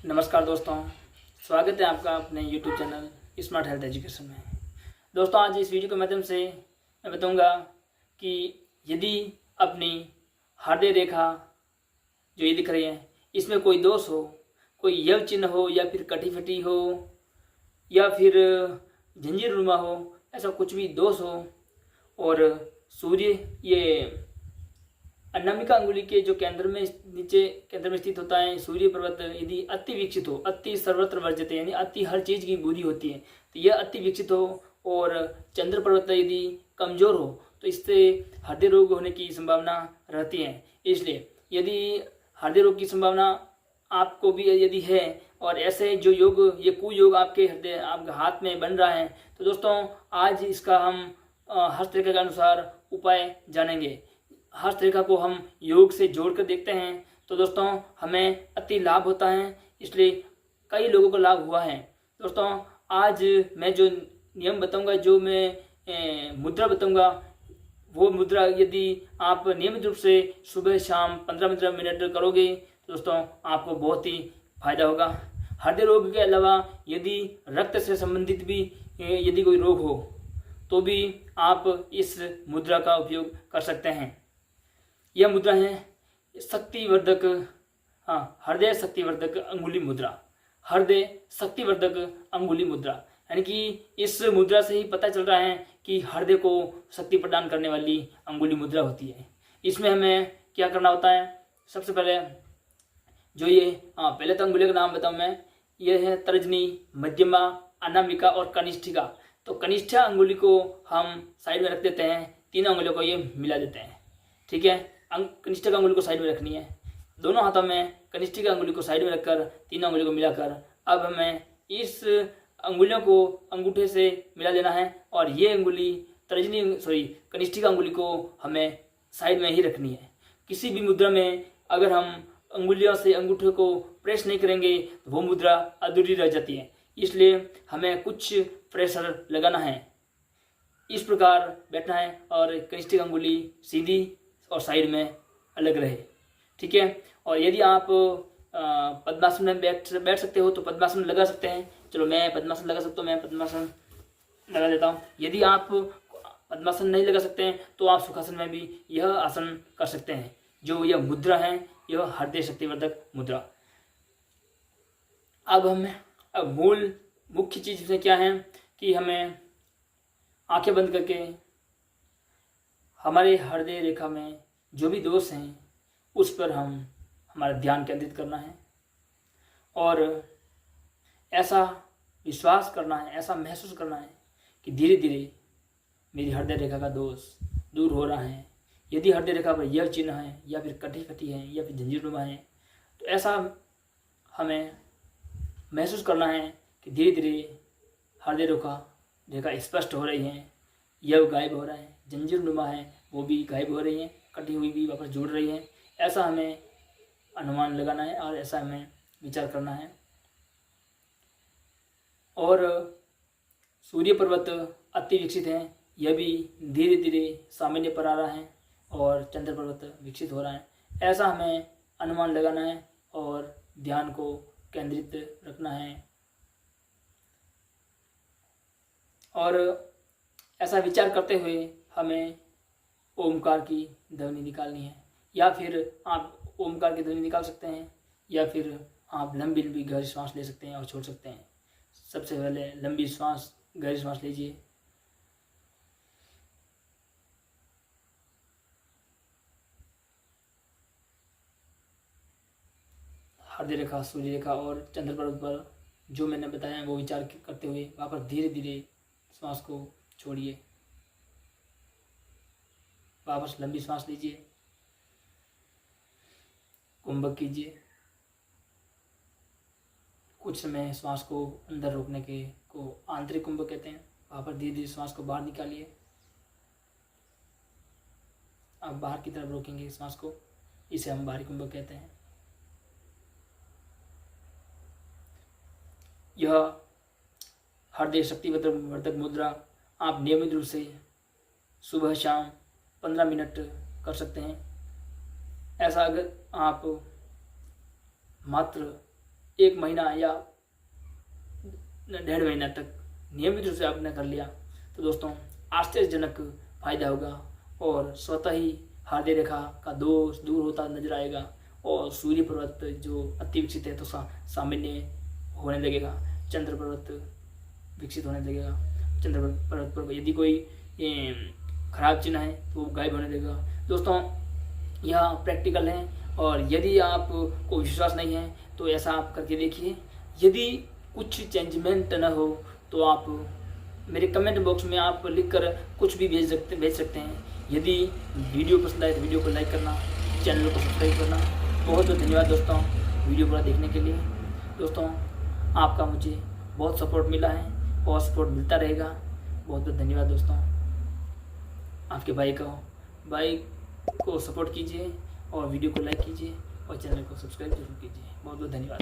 नमस्कार दोस्तों, स्वागत है आपका अपने YouTube channel smart health education में। दोस्तों, आज इस वीडियो के माध्यम से मैं बताऊंगा कि यदि अपनी हृदय रेखा जो ये दिख रही है इसमें कोई दोष हो, कोई यव चिन्ह हो या फिर कटी फटी हो या फिर झंझीरनुमा हो, ऐसा कुछ भी दोष हो और सूर्य ये अनामिका अंगुली के जो केंद्र में नीचे केंद्र में स्थित होता है, सूर्य पर्वत यदि अति विकसित हो, अति सर्वत्र वर्जित यानी अति हर चीज की बुरी होती है, तो यह अति विकसित हो और चंद्र पर्वत यदि कमजोर हो तो इससे हृदय रोग होने की संभावना रहती है। इसलिए यदि हृदय रोग की संभावना आपको भी यदि है और ऐसे जो योग ये कुयोग आपके हृदय आपके हाथ में बन रहा है, तो दोस्तों आज इसका हम हस्तरेखा के अनुसार उपाय जानेंगे। हस्तरेखा को हम योग से जोड़कर देखते हैं तो दोस्तों हमें अति लाभ होता है, इसलिए कई लोगों को लाभ हुआ है। दोस्तों आज मैं जो नियम बताऊंगा, जो मैं मुद्रा बताऊंगा, वो मुद्रा यदि आप नियमित रूप से सुबह शाम 15-15 मिनट करोगे तो दोस्तों आपको बहुत ही फायदा होगा। हृदय रोग के अलावा यदि रक्त से संबंधित भी यदि कोई रोग हो तो भी आप इस मुद्रा का उपयोग कर सकते हैं। यह मुद्रा है शक्तिवर्धक, हृदय शक्तिवर्धक अंगुली मुद्रा। हृदय शक्तिवर्धक अंगुली मुद्रा यानी कि इस मुद्रा से ही पता चल रहा है कि हृदय को शक्ति प्रदान करने वाली अंगुली मुद्रा होती है। इसमें हमें क्या करना होता है, सबसे पहले जो ये पहले तो अंगुली का नाम बताऊं मैं, यह है तर्जनी, मध्यमा, अनामिका और कनिष्ठिका। तो कनिष्ठा अंगुली को हम साइड में रख देते हैं, तीनों अंगुलियों को ये मिला देते हैं, ठीक है। कनिष्ठिका अंगुली को साइड में रखनी है, दोनों हाथों में कनिष्ठिका अंगुली को साइड में रखकर तीनों अंगुलियों को मिलाकर अब हमें इस अंगुलियों को अंगूठे से मिला देना है और ये अंगुली कनिष्ठिका अंगुली को हमें साइड में ही रखनी है। किसी भी मुद्रा में अगर हम अंगुलियों से अंगूठे को प्रेस नहीं करेंगे तो वो मुद्रा अधूरी रह जाती है, इसलिए हमें कुछ प्रेशर लगाना है। इस प्रकार बैठना है और कनिष्ठिका अंगुली सीधी और साइड में अलग रहे, ठीक है। और यदि आप पद्मासन में बैठ सकते हो तो पद्मासन लगा सकते हैं। चलो मैं पद्मासन लगा सकता हूँ, मैं पद्मासन लगा देता हूँ। यदि आप पद्मासन नहीं लगा सकते हैं तो आप सुखासन में भी यह आसन कर सकते हैं। जो यह मुद्रा है यह हृदय शक्तिवर्धक मुद्रा। अब मुख्य चीज इसमें क्या है कि हमें आंखें बंद करके हमारे हृदय रेखा में जो भी दोष हैं उस पर हमारा ध्यान केंद्रित करना है और ऐसा विश्वास करना है, ऐसा महसूस करना है कि धीरे धीरे मेरी हृदय रेखा का दोष दूर हो रहा है। यदि हृदय रेखा पर यह चिन्ह है या फिर कटी फटी है या फिर झंझीरनुमा है तो ऐसा हमें महसूस करना है कि धीरे धीरे हृदय रेखा स्पष्ट हो रही है, यह गायब हो रहा है, झंझीरनुमा है वो भी गायब हो रही है, कटी हुई भी वापस जुड़ रही है। ऐसा हमें अनुमान लगाना है और ऐसा हमें विचार करना है। और सूर्य पर्वत अति विकसित है, यह भी धीरे धीरे सामान्य पर आ रहा है और चंद्र पर्वत विकसित हो रहा है। ऐसा हमें अनुमान लगाना है और ध्यान को केंद्रित रखना है और ऐसा विचार करते हुए हमें ओमकार की ध्वनि निकालनी है। या फिर आप ओमकार की ध्वनि निकाल सकते हैं या फिर आप लंबी लंबी गहरी सांस ले सकते हैं और छोड़ सकते हैं। सबसे पहले लंबी सांस, गहरी सांस लीजिए, हृदय रेखा, सूर्य रेखा और चंद्र पर्वत पर जो मैंने बताया वो विचार करते हुए वहाँ पर धीरे धीरे सांस को छोड़िए, वापस लंबी सांस लीजिए, कुंभक कीजिए। कुछ समय श्वास को अंदर रोकने को आंतरिक कुंभक कहते हैं। वहाँ पर धीरे धीरे श्वास को बाहर निकालिए। आप बाहर की तरफ रोकेंगे श्वास को, इसे हम बाहरी कुंभक कहते हैं। यह हृदय शक्तिवर्धक मुद्रा आप नियमित रूप से सुबह शाम 15 मिनट कर सकते हैं। ऐसा अगर आप मात्र 1 महीना या 1.5 महीना तक नियमित रूप से आपने कर लिया तो दोस्तों आश्चर्यजनक फायदा होगा और स्वतः ही हृदय रेखा का दोष दूर होता नजर आएगा और सूर्य पर्वत जो अति विकसित है तो सामान्य होने लगेगा, चंद्र पर्वत विकसित होने लगेगा। चंद्र पर्वत पर यदि कोई खराब चिन्ह है तो वो गायब होने लगेगा। दोस्तों यह प्रैक्टिकल है और यदि आपको विश्वास नहीं है तो ऐसा आप करके देखिए। यदि कुछ चेंजमेंट न हो तो आप मेरे कमेंट बॉक्स में आप लिखकर कुछ भी भेज सकते हैं। यदि वीडियो पसंद आए तो वीडियो को लाइक करना, चैनल को सब्सक्राइब करना। बहुत बहुत धन्यवाद दोस्तों वीडियो पूरा देखने के लिए। दोस्तों आपका मुझे बहुत सपोर्ट मिला है और सपोर्ट मिलता रहेगा। बहुत बहुत धन्यवाद दोस्तों। आपके भाई को सपोर्ट कीजिए और वीडियो को लाइक कीजिए और चैनल को सब्सक्राइब जरूर कीजिए। बहुत बहुत धन्यवाद।